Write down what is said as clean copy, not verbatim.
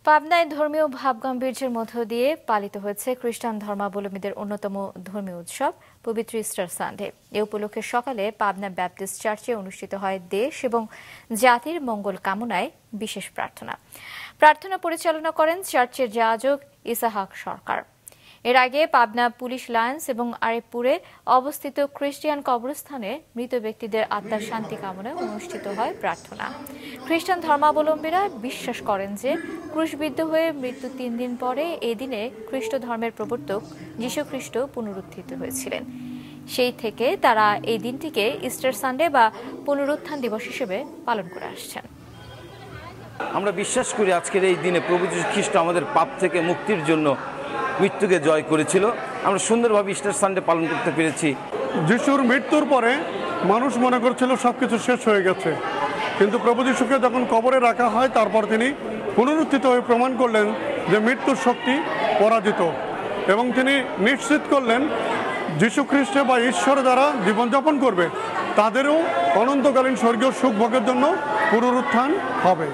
পাবনায় ধর্মীয় ভাবগাম্ভীর্যের মধ্য দিয়ে পালিত হয়েছে খ্রিস্টান ধর্মাবলম্বীদের অন্যতম ধর্মীয় উৎসব পবিত্র ইস্টার সানডে। এ উপলক্ষে সকালে পাবনা ব্যাপটিস্ট চার্চে অনুষ্ঠিত হয় দেশ এবং জাতির মঙ্গল কামনায় বিশেষ প্রার্থনা পরিচালনা করেন চার্চের যাজক ইসাহাক সরকার। এর আগে পাবনা পুলিশ লাইন্স এবং আরিফপুরে অবস্থিত খ্রিস্টিয়ান কবরস্থানে মৃত ব্যক্তিদের আত্মার শান্তি কামনায় অনুষ্ঠিত হয় প্রার্থনা। খ্রিস্টান ধর্মাবলম্বীরা বিশ্বাস করেন যে ক্রুশবিদ্ধ হয়ে মৃত্যু 3 দিন পরে এই দিনে খ্রিস্ট ধর্মের প্রবর্তক যীশু খ্রিস্ট পুনরুত্থিত হয়েছিলেন। সেই থেকে তারা এই দিনটিকে ইস্টার সানডে বা পুনরুত্থান দিবস হিসেবে পালন করে আসছেন। আমরা বিশ্বাস করি আজকের এই দিনে প্রভু যীশু খ্রিস্ট আমাদের পাপ থেকে মুক্তির জন্য মৃত্যুকে জয় করেছিল। আমরা সুন্দরভাবে ইস্টার সানডে পালন করতে পেরেছি। যিশুর মৃত্যুর পরে মানুষ মনে করছিল সবকিছু শেষ হয়ে গেছে, কিন্তু প্রভু যীশুকে যখন কবরে রাখা হয় তারপর তিনি পুনরুত্থিত হয়ে প্রমাণ করলেন যে মৃত্যুর শক্তি পরাজিত, এবং তিনি নিশ্চিত করলেন যীশু খ্রিস্টে বা ঈশ্বর দ্বারা জীবনযাপন করবে তাদেরও অনন্তকালীন স্বর্গীয় সুখ ভোগের জন্য পুনরুত্থান হবে।